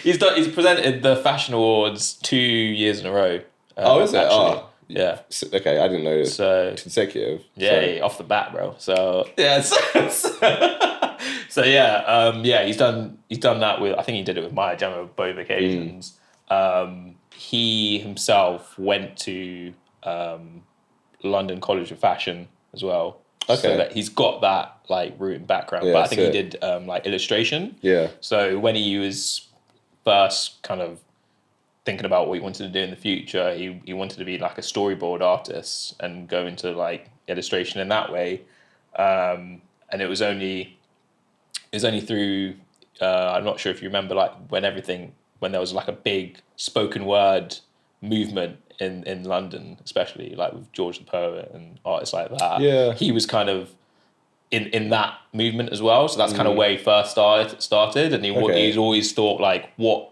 He's presented the fashion awards 2 years in a row. Is it? Actually. Oh, yeah. Okay, I didn't know it. So consecutive. Yeah, off the bat, bro. So yeah. So he's done that with. I think he did it with Maya Jama both occasions. He himself went to London College of Fashion as well. Okay. So that he's got that like root and background. Yeah, but I think he did like illustration. Yeah. So when he was first kind of thinking about what he wanted to do in the future, he wanted to be like a storyboard artist and go into like illustration in that way. And it was only through I'm not sure if you remember like when there was like a big spoken word movement in London, especially like with George the Poet and artists like that. Yeah. He was kind of in that movement as well. So that's kind of where he first started. And he's always thought like, what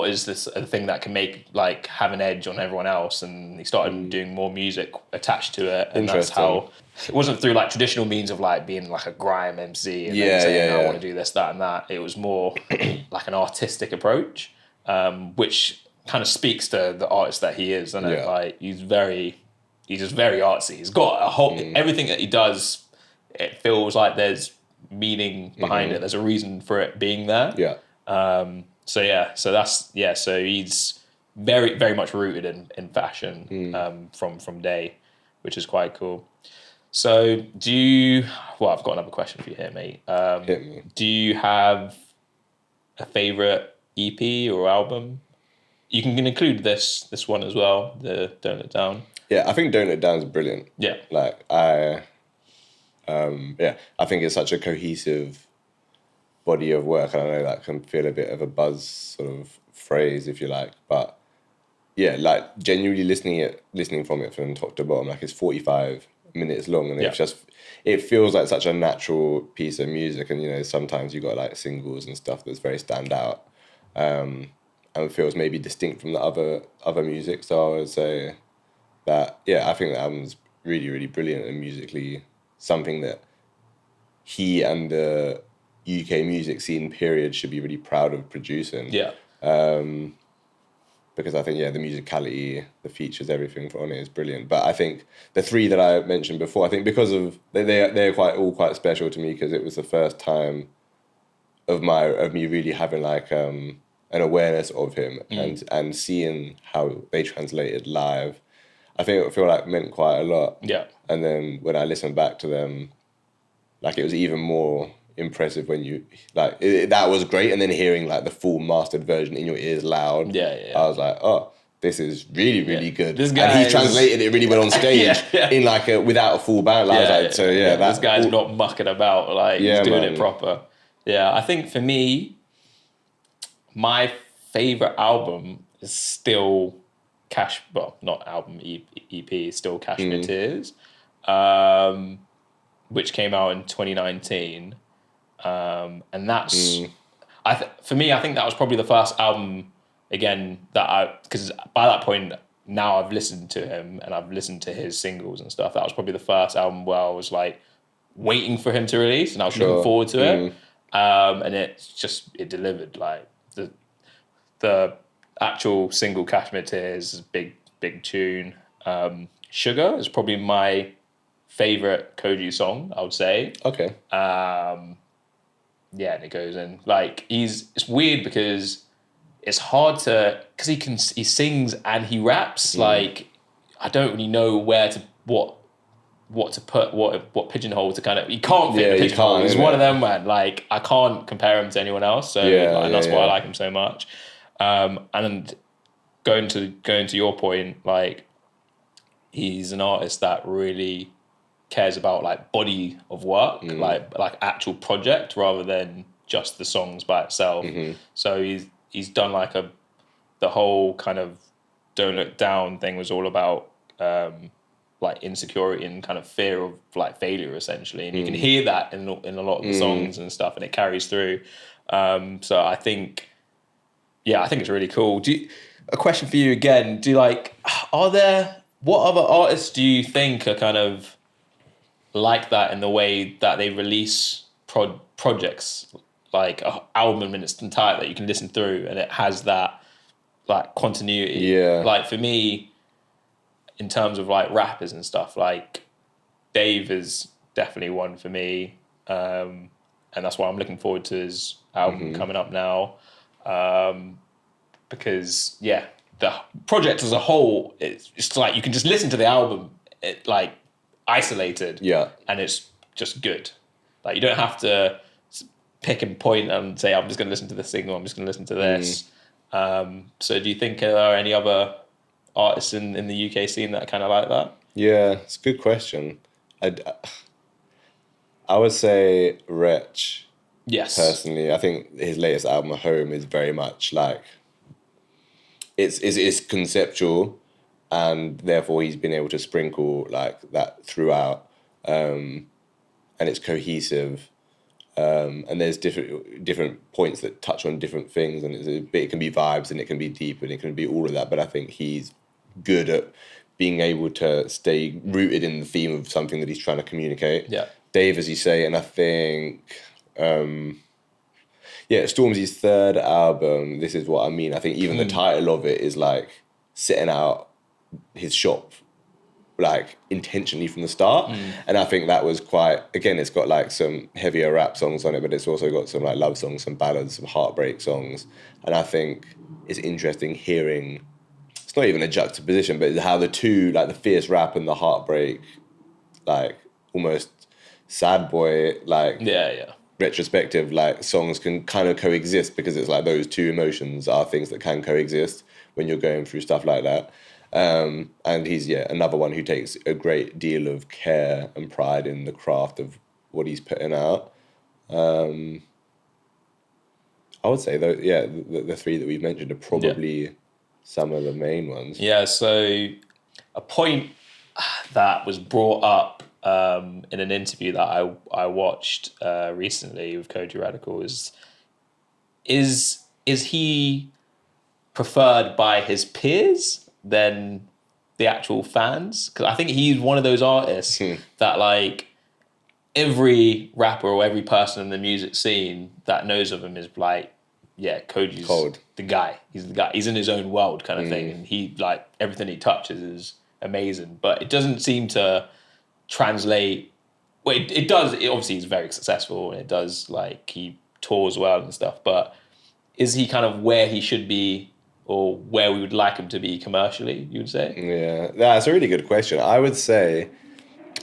is this a thing that can make like have an edge on everyone else? And he started doing more music attached to it. And that's how it wasn't through like traditional means of like being like a grime MC and then saying I want to do this, that and that. It was more like an artistic approach, which kind of speaks to the artist that he is. And like he's just very artsy. He's got a whole everything that he does. It feels like there's meaning behind it. There's a reason for it being there. Yeah. So he's very, very much rooted in fashion from day, which is quite cool. So I've got another question for you here, mate. Hit me. Do you have a favorite EP or album? You can include this one as well, the Don't Let Down. Yeah, I think Don't Let Down is brilliant. Yeah. Like, I think it's such a cohesive body of work. And I know that can feel a bit of a buzz sort of phrase, if you like. But yeah, like genuinely listening from it from top to bottom, like it's 45 minutes long, and it feels like such a natural piece of music. And, you know, sometimes you got like singles and stuff that's very standout. And it feels maybe distinct from the other music. So I would say that, I think the album's really, really brilliant, and musically something that he and the UK music scene period should be really proud of producing. Yeah. Because I think, the musicality, the features, everything on it is brilliant. But I think the three that I mentioned before, I think because of they're quite special to me, because it was the first time of me really having like an awareness of him and seeing how they translated live. I feel like meant quite a lot. Yeah. And then when I listened back to them, like it was even more impressive when you like that was great, and then hearing like the full mastered version in your ears loud. I was like, oh, this is really, really good. This guy and he translated it really well on stage in like without a full band. This guy's not mucking about. Like he's doing it proper. Yeah, I think for me, my favorite album is still not album, EP, still Cashmere Tears, which came out in 2019. And that's, for me, I think that was probably the first album, again, because by that point, now I've listened to him and I've listened to his singles and stuff. That was probably the first album where I was like waiting for him to release, and I was looking forward to it. And it delivered. Like the actual single Cashmere Tears is a big tune. Sugar is probably my favorite Kojey song, I would say. Okay. And it goes in like it's weird because it's hard because he sings and he raps. Like I don't really know where to what to put, what pigeonhole to kind of, he can't fit the pigeonhole. He's one of them, man. Like I can't compare him to anyone else. So and that's why I like him so much. And going to your point, like he's an artist that really cares about like body of work, like actual project rather than just the songs by itself. So he's done like the whole kind of Don't Look Down thing was all about like insecurity and kind of fear of like failure essentially, and you can hear that in a lot of the songs and stuff, and it carries through. So I think it's really cool. A question for you again, what other artists do you think are kind of like that in the way that they release projects, like an album in its entirety that you can listen through and it has that like continuity? Like for me, in terms of like rappers and stuff, like Dave is definitely one for me, and that's why I'm looking forward to his album coming up now, because the project as a whole, it's like you can just listen to the album like isolated, and it's just good. Like you don't have to pick and point and say I'm just going to listen to this single, I'm just going to listen to this. So do you think there are any other artists in the UK scene that are kind of like that? Yeah, it's a good question. I would say Wretch. Yes. Personally, I think his latest album, Home, is very much like it's conceptual, and therefore he's been able to sprinkle like that throughout, and it's cohesive, and there's different points that touch on different things, and it can be vibes and it can be deep and it can be all of that. But I think he's good at being able to stay rooted in the theme of something that he's trying to communicate. Yeah. Dave, as you say, and I think, Stormzy's third album, This Is What I Mean, I think even the title of it is like setting out his shop like intentionally from the start. And I think that was quite, again, it's got like some heavier rap songs on it, but it's also got some like love songs, some ballads, some heartbreak songs. And I think it's interesting hearing, it's not even a juxtaposition, but how the two, like the fierce rap and the heartbreak, like almost sad boy, like retrospective, like songs can kind of coexist, because it's like those two emotions are things that can coexist when you're going through stuff like that. And he's another one who takes a great deal of care and pride in the craft of what he's putting out. I would say though, the three that we've mentioned are probably some of the main ones. Yeah, so a point that was brought up in an interview that I watched recently with Kojey Radical is he preferred by his peers than the actual fans? Because I think he's one of those artists that like every rapper or every person in the music scene that knows of him is like, yeah, Kojey's Cold. the guy. He's the guy. He's in his own world kind of thing. And he, like, everything he touches is amazing. But it doesn't seem to translate. Well, it does. It obviously he's very successful, and it does, like, he tours well and stuff. But is he kind of where he should be, or where we would like him to be commercially, you would say? Yeah, that's a really good question. I would say,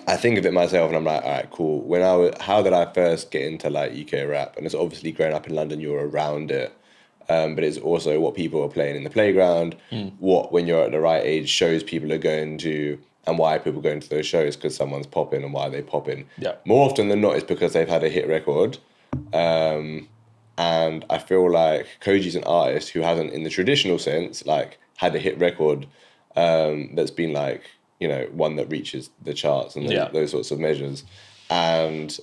I think of it myself and I'm like, all right, cool. How did I first get into like UK rap? And it's obviously growing up in London, you're around it. But it's also what people are playing in the playground, what, when you're at the right age, shows people are going to, and why people are going to those shows, because someone's popping and why they popping. Yeah. More often than not, it's because they've had a hit record. And I feel like Kojey's an artist who hasn't, in the traditional sense, like had a hit record that's been like, you know, one that reaches the charts and those sorts of measures. And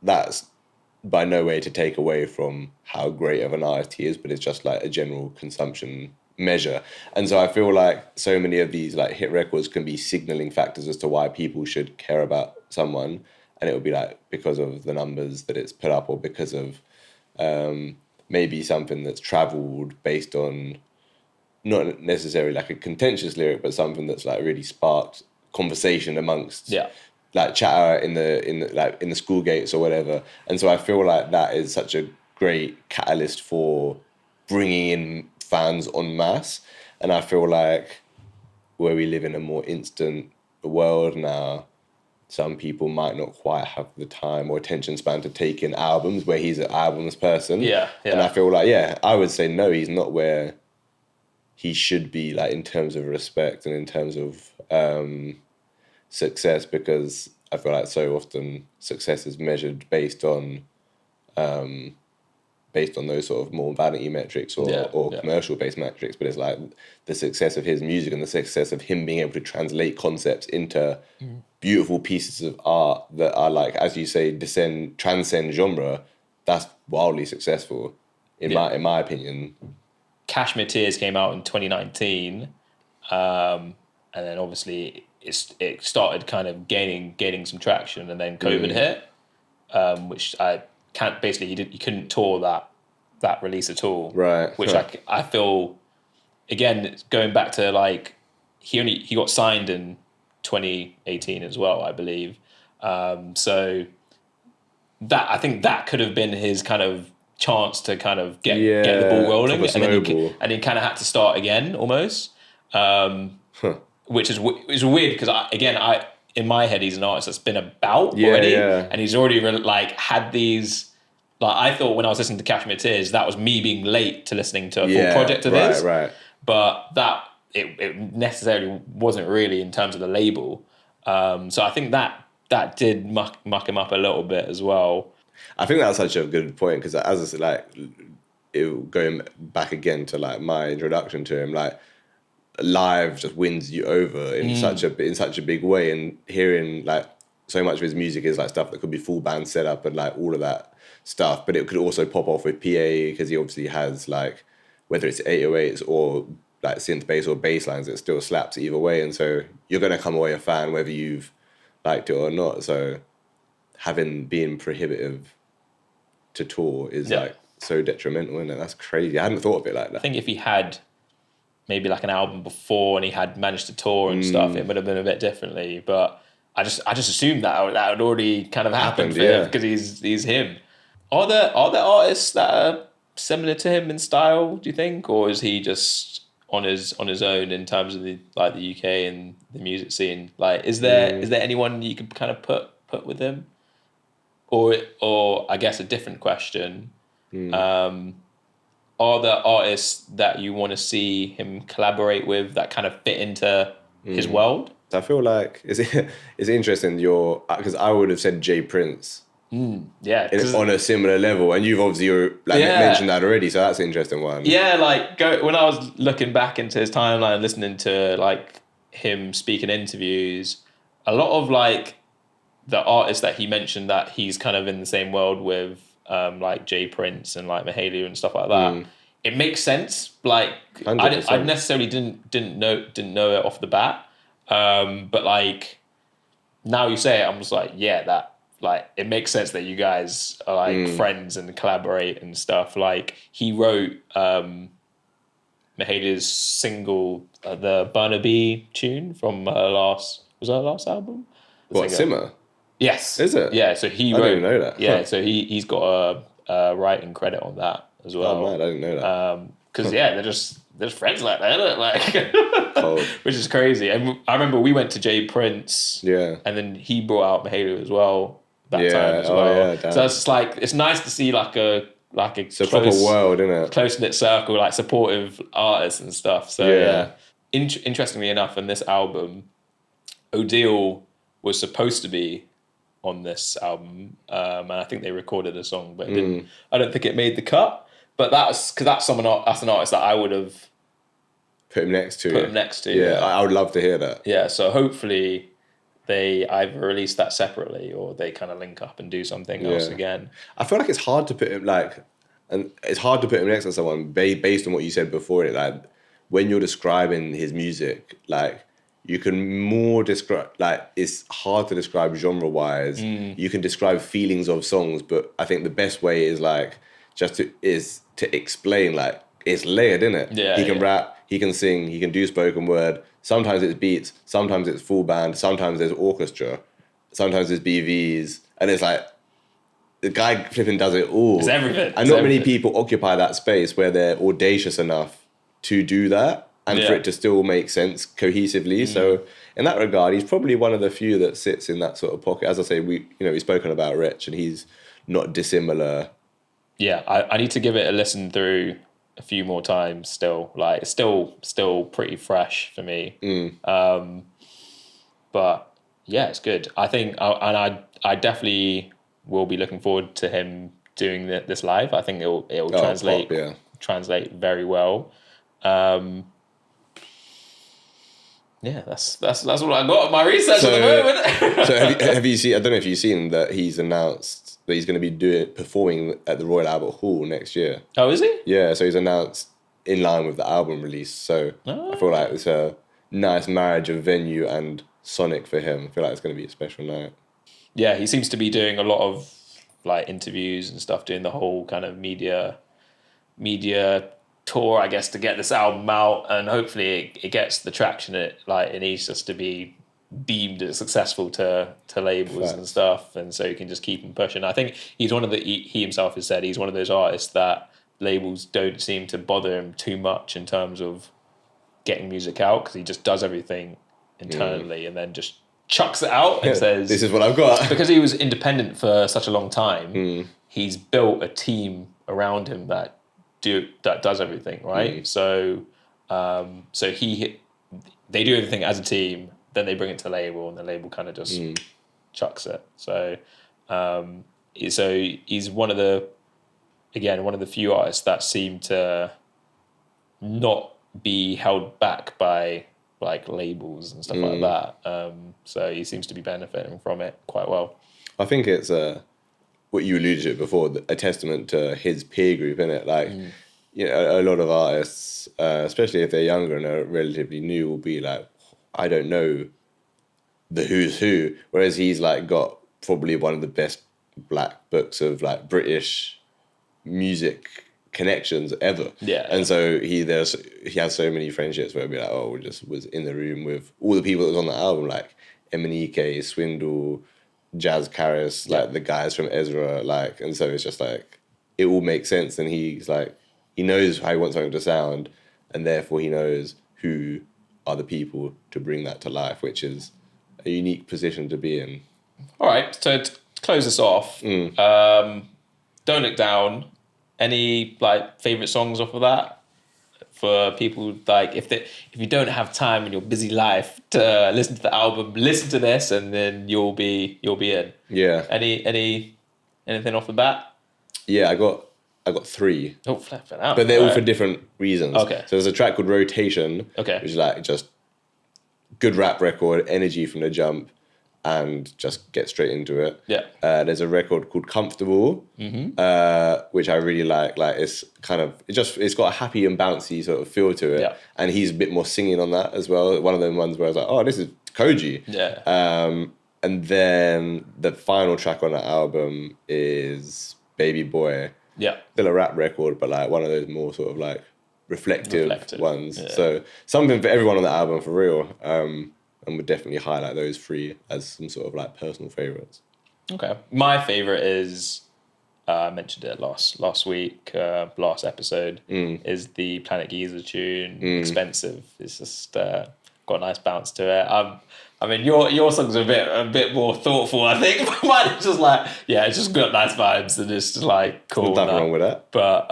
that's by no way to take away from how great of an artist he is, but it's just like a general consumption measure. And so I feel like so many of these like hit records can be signaling factors as to why people should care about someone. And it would be like because of the numbers that it's put up, or because of maybe something that's traveled based on not necessarily like a contentious lyric, but something that's like really sparked conversation amongst like chatter in the school gates or whatever. And so I feel like that is such a great catalyst for bringing in fans en masse. And I feel like where we live in a more instant world now, some people might not quite have the time or attention span to take in albums, where he's an albums person. And I feel like, I would say no, he's not where he should be, like in terms of respect and in terms of success, because I feel like so often success is measured based on those sort of more vanity metrics or commercial based metrics. But it's like the success of his music and the success of him being able to translate concepts into beautiful pieces of art that are like, as you say, transcend genre. That's wildly successful in my opinion. Cashmere Tears came out in 2019, and then obviously it started kind of gaining some traction, and then COVID hit, which I can't, basically he couldn't tour that release at all, right? Which I feel, again, going back to like he got signed in 2018 as well, I believe. So that, I think that could have been his kind of chance to kind of get the ball rolling, and he kind of had to start again almost, which is weird, because I in my head he's an artist that's been about already, and he's already like had these, like, I thought when I was listening to Cashmere Tears, that was me being late to listening to a full project of his, but that it necessarily wasn't really in terms of the label. So I think that did muck him up a little bit as well. I think that's such a good point, because as I said, like going back again to like my introduction to him, like live just wins you over in such a big way, and hearing like so much of his music is like stuff that could be full band setup and like all of that stuff, but it could also pop off with PA, because he obviously has like, whether it's 808s or like synth bass or bass lines, it still slaps either way, and so you're gonna come away a fan whether you've liked it or not. So being prohibitive to tour is like so detrimental, isn't it? That's crazy. I hadn't thought of it like that. I think if he had maybe like an album before and he had managed to tour and stuff, it would have been a bit differently. But I just assumed that had already kind of happened for him because he's him. Are there artists that are similar to him in style, do you think, or is he just on his own in terms of the UK and the music scene? Like, is there anyone you could kind of put with him, or I guess a different question? Are there artists that you want to see him collaborate with that kind of fit into his world? I feel like it's interesting because I would have said Jay Prince. Yeah, on a similar level, and you've obviously mentioned that already, so that's an interesting one. Yeah, like when I was looking back into his timeline, listening to like him speak in interviews, a lot of like the artists that he mentioned that he's kind of in the same world with, like Jay Prince and like Mahalia and stuff like that. It makes sense. Like I necessarily didn't know it off the bat, but like now you say it, I'm just like, yeah, that. Like, it makes sense that you guys are like friends and collaborate and stuff. Like, he wrote Mahalia's single, the Burnaby tune from her last album? What, Simmer? Yes. Is it? Yeah, so he wrote. I didn't know that. Yeah, so he's got a writing credit on that as well. Oh, man, I didn't know that. Because, they're just friends like that, isn't it? Like, which is crazy. And I remember we went to Jay Prince. Yeah. And then he brought out Mahalia as well. That time as well. So it's like, it's nice to see like a it's a proper world, isn't it? Close knit circle, like supportive artists and stuff. So yeah. Interestingly enough, in this album, Odile was supposed to be on this album, and I think they recorded a song, but it didn't. I don't think it made the cut. But that's an artist that I would have put him next to. Yeah, I would love to hear that. Yeah, so hopefully they either release that separately or they kind of link up and do something else again. I feel like it's hard to put him next to someone based on what you said before. Like when you're describing his music, like you can more describe. Like it's hard to describe genre wise. You can describe feelings of songs, but I think the best way is like to explain. Like it's layered, isn't it? Yeah, he can rap, he can sing, he can do spoken word. Sometimes it's beats, sometimes it's full band, sometimes there's orchestra, sometimes there's BVs, and it's like the guy flipping does it all. It's everything. And not many people occupy that space where they're audacious enough to do that and for it to still make sense cohesively. So in that regard, he's probably one of the few that sits in that sort of pocket. As I say, we've spoken about Rich, and he's not dissimilar. Yeah, I need to give it a listen through a few more times still. Like, it's still pretty fresh for me. But yeah, it's good. I think, I definitely will be looking forward to him doing this live. I think it'll translate very well. Yeah, that's what I got on my research at the moment. So have you seen? I don't know if you've seen that he's announced that he's going to be performing at the Royal Albert Hall next year. Oh, is he? Yeah, so he's announced in line with the album release. So I feel like it's a nice marriage of venue and sonic for him. I feel like it's going to be a special night. Yeah, he seems to be doing a lot of like interviews and stuff, doing the whole kind of media tour, I guess, to get this album out, and hopefully it gets the traction it needs just to be deemed as successful to labels and stuff, and so you can just keep him pushing. I think he's he himself has said he's one of those artists that labels don't seem to bother him too much in terms of getting music out, because he just does everything internally and then just chucks it out and says, "This is what I've got." Because he was independent for such a long time, he's built a team around him that does everything, right? So they do everything as a team, then they bring it to the label, and the label kind of just chucks it. So he's one of the few artists that seem to not be held back by like labels and stuff like that. So he seems to be benefiting from it quite well. I think it's what you alluded to before, a testament to his peer group, innit? Like, a lot of artists, especially if they're younger and are relatively new, will be like, I don't know the who's who. Whereas he's like got probably one of the best black books of like British music connections ever. Yeah. And so he has so many friendships where it'd be like, oh, we just was in the room with all the people that was on the album, like Emanike, Swindle, Jazz Karis, like the guys from Ezra, like, and so it's just like it all makes sense. And he's like, he knows how he wants something to sound, and therefore he knows who are the people to bring that to life, which is a unique position to be in. All right, so to close this off, Don't Look Down. Any like favorite songs off of that for people? Like if you don't have time in your busy life to listen to the album, listen to this, and then you'll be in. Yeah. Anything off the bat? Yeah, I got 3. Oh, flipping out. But they're all for different reasons. Okay. So there's a track called Rotation, Okay. which is like just good rap record, energy from the jump, and just get straight into it. Yeah. There's a record called Comfortable, which I really like. Like it's got a happy and bouncy sort of feel to it. Yeah. And he's a bit more singing on that as well. One of them ones where I was like, oh, this is Kojey. Yeah. And then the final track on that album is Baby Boy. Yeah. Still a rap record, but like one of those more sort of like reflective ones. Yeah. So something for everyone on the album for real. And would definitely highlight those 3 as some sort of like personal favorites. Okay. My favorite is, I mentioned it last week, last episode, is the Planet Giza tune, Expensive. It's just got a nice bounce to it. I mean, your songs are a bit more thoughtful, I think. Mine is just like, yeah, it's just got nice vibes and it's just like cool. Nothing wrong with that. But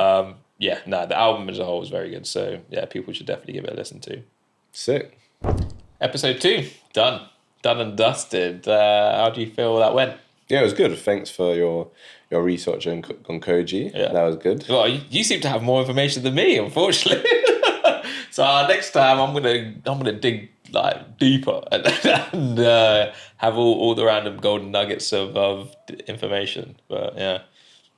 the album as a whole is very good. So yeah, people should definitely give it a listen to. Sick. Episode 2, done and dusted. How do you feel that went? Yeah, it was good. Thanks for your research on Kojey. Yeah. That was good. Well, you seem to have more information than me, unfortunately. So next time I'm gonna dig like deeper and have all the random golden nuggets of information. But yeah.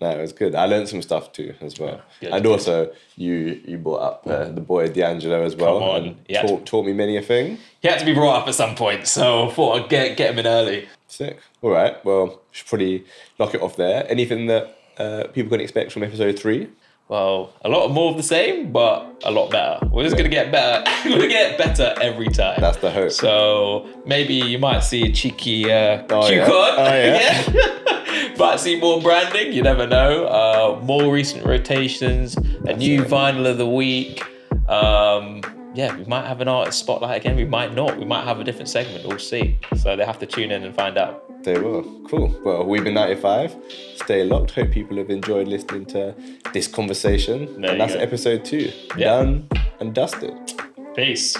No, it was good. I learned some stuff too as well. Yeah, and also you brought up the boy D'Angelo as well. Come on. And Yeah. taught me many a thing. He had to be brought up at some point, so I thought I'd get him in early. Sick. All right. Well, should probably knock it off there. Anything that people can expect from episode 3? Well, a lot more of the same, but a lot better. We're just gonna get better. We're gonna get better every time. That's the hope. So maybe you might see a cheeky Q-card. Oh, yeah. Might see more branding. You never know. More recent rotations. A new vinyl of the week. We might have an artist spotlight again. We might not. We might have a different segment. We'll see. So they have to tune in and find out. They will. Cool. Well, we've been 95. Stay locked. Hope people have enjoyed listening to this conversation. There and that's you go. episode 2. Yeah. Done and dusted. Peace.